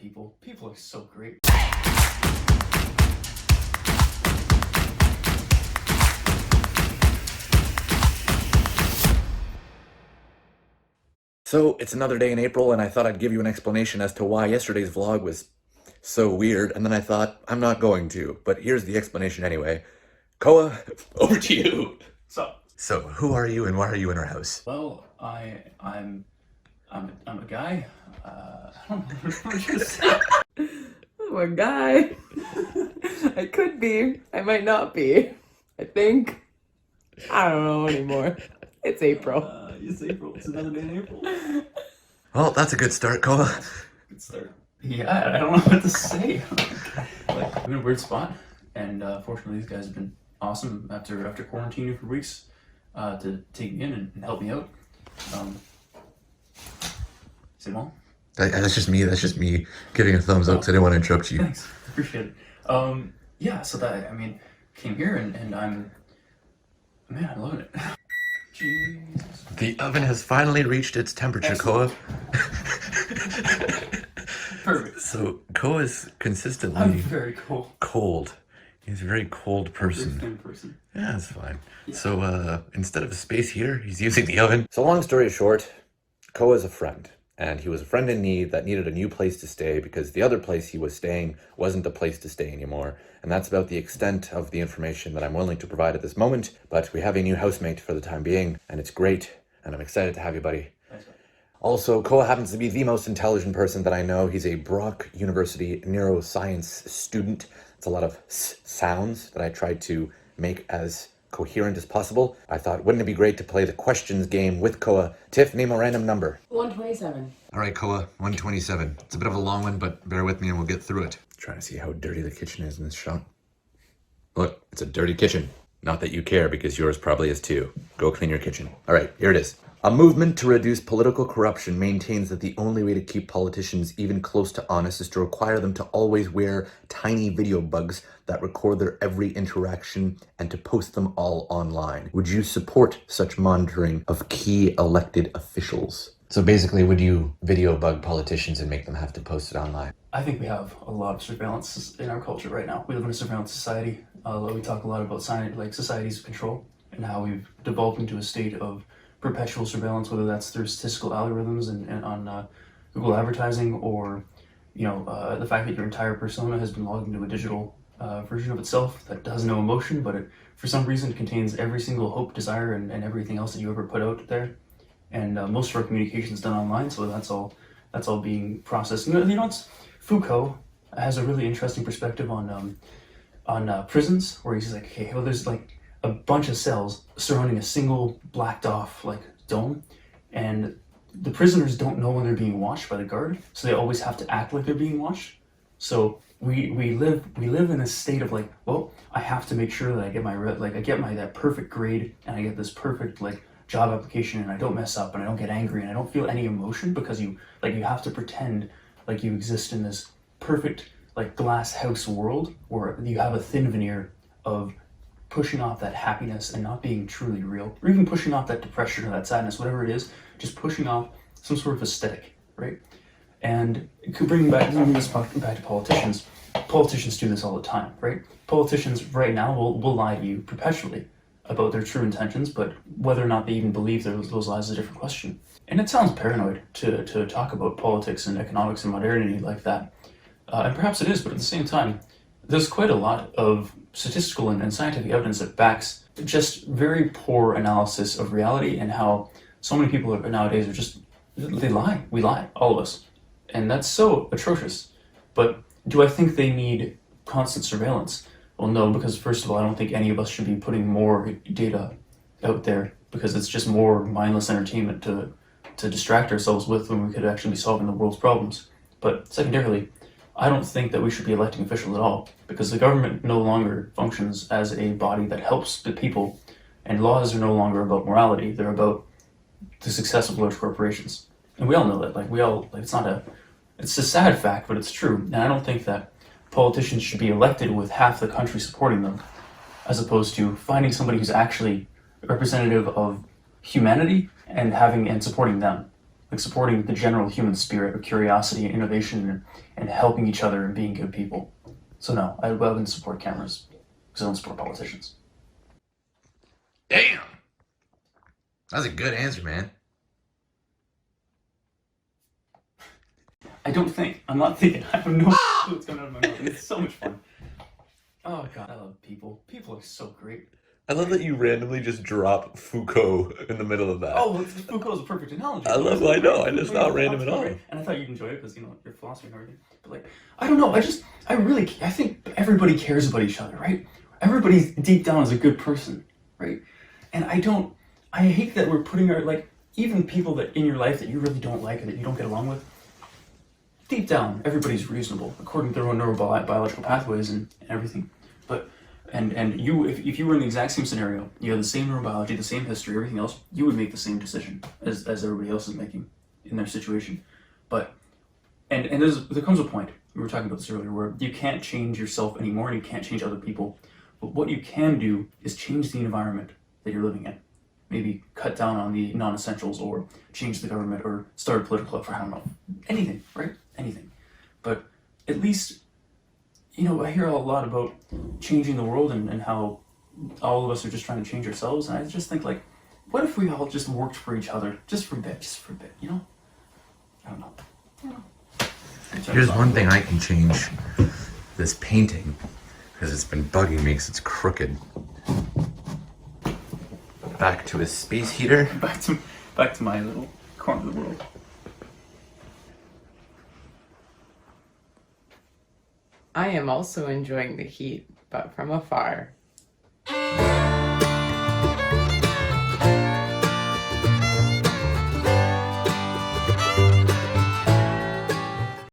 people. People are so great. So, it's another day in April, and I thought I'd give you an explanation as to why yesterday's vlog was so weird, and then I thought, I'm not going to, but here's the explanation anyway. Koah, over to you! So, who are you and why are you in our house? Well, I'm a guy. I don't know what to say. I'm a guy. I could be. I might not be. I think. I don't know anymore. It's April. It's April. It's another day in April. Well, that's a good start, Koah. Good start. Yeah, I don't know what to say. Like, I'm in a weird spot, and fortunately these guys have been awesome after quarantining for weeks to take me in and help me out. Say mom? That's just me giving a thumbs up because I didn't want to interrupt you. Thanks, appreciate it. Yeah, so that, came here and I'm loving it. Jesus. The oven has finally reached its temperature, Koah. Perfect. So, Koah is consistently I'm very cool. cold. He's a very cold person. Very person. Yeah, that's fine. Yeah. So, instead of a space heater, he's using the oven. So, long story short, Koah is a friend. And he was a friend in need that needed a new place to stay because the other place he was staying wasn't a place to stay anymore. And that's about the extent of the information that I'm willing to provide at this moment. But we have a new housemate for the time being, and it's great. And I'm excited to have you, buddy. Thanks, man. Also, Koah happens to be the most intelligent person that I know. He's a Brock University neuroscience student. It's a lot of sounds that I tried to make as coherent as possible. I thought, wouldn't it be great to play the questions game with Koah? Tiff, name a random number. 127. All right, Koah, 127. It's a bit of a long one, but bear with me and we'll get through it. Trying to see how dirty the kitchen is in this shot. Look, it's a dirty kitchen. Not that you care, because yours probably is too. Go clean your kitchen. All right, here it is. A movement to reduce political corruption maintains that the only way to keep politicians even close to honest is to require them to always wear tiny video bugs that record their every interaction and to post them all online. Would you support such monitoring of key elected officials? So basically, would you video bug politicians and make them have to post it online? I think we have a lot of surveillance in our culture right now. We live in a surveillance society. We talk a lot about societies of control and how we've devolved into a state of perpetual surveillance, whether that's through statistical algorithms and on Google advertising, or the fact that your entire persona has been logged into a digital version of itself that has no emotion, but it for some reason contains every single hope, desire, and everything else that you ever put out there. And most of our communication is done online, so that's all being processed. It's Foucault has a really interesting perspective on prisons, where he's like, okay, well, there's like a bunch of cells surrounding a single blacked off like dome, and the prisoners don't know when they're being watched by the guard, so they always have to act like they're being watched. So we live in a state of like, well, I have to make sure that I get my that perfect grade, and I get this perfect job application, and I don't mess up, and I don't get angry, and I don't feel any emotion, because you have to pretend like you exist in this perfect glass house world where you have a thin veneer of pushing off that happiness and not being truly real, or even pushing off that depression or that sadness, whatever it is, just pushing off some sort of aesthetic, right? And it could bring this back to politicians. Politicians do this all the time, right? Politicians right now will lie to you perpetually about their true intentions, but whether or not they even believe those lies is a different question. And it sounds paranoid to talk about politics and economics and modernity like that. And perhaps it is, but at the same time, there's quite a lot of statistical and scientific evidence that backs just very poor analysis of reality, and how so many people nowadays they lie. We lie, all of us. And that's so atrocious. But do I think they need constant surveillance? Well, no, because first of all, I don't think any of us should be putting more data out there, because it's just more mindless entertainment to distract ourselves with, when we could actually be solving the world's problems. But secondarily, I don't think that we should be electing officials at all, because the government no longer functions as a body that helps the people, and laws are no longer about morality. They're about the success of large corporations. And we all know that. It's a sad fact, but it's true. And I don't think that politicians should be elected with half the country supporting them, as opposed to finding somebody who's actually representative of humanity and supporting them. like supporting the general human spirit of curiosity and innovation and helping each other and being good people. So no, I wouldn't support cameras because I don't support politicians. Damn! That's a good answer, man. I'm not thinking. I have no clue what's going on in my mouth. It's so much fun. Oh god, I love people. People are so great. I love that you randomly just drop Foucault in the middle of that. Oh, Foucault's a perfect analogy. I know. And it's not random at all. And I thought you'd enjoy it because, your philosophy and everything. But like, I don't know. I think everybody cares about each other, right? Everybody deep down is a good person, right? And I hate that we're putting even people that in your life that you really don't like or that you don't get along with, deep down, everybody's reasonable according to their own neurobiological pathways and everything. But and you, if you were in the exact same scenario, you had the same neurobiology, the same history, everything else, you would make the same decision as everybody else is making in their situation. But and there comes a point, we were talking about this earlier, where you can't change yourself anymore and you can't change other people. But what you can do is change the environment that you're living in. Maybe cut down on the non-essentials or change the government or start a political club for, I don't know, anything, right? Anything. But at least, I hear a lot about changing the world and how all of us are just trying to change ourselves. And I just think, what if we all just worked for each other just for a bit, I don't know. Here's one thing I can change. This painting, because it's been bugging me because it's crooked. Back to his space heater. Back to my little corner of the world. I am also enjoying the heat, but from afar.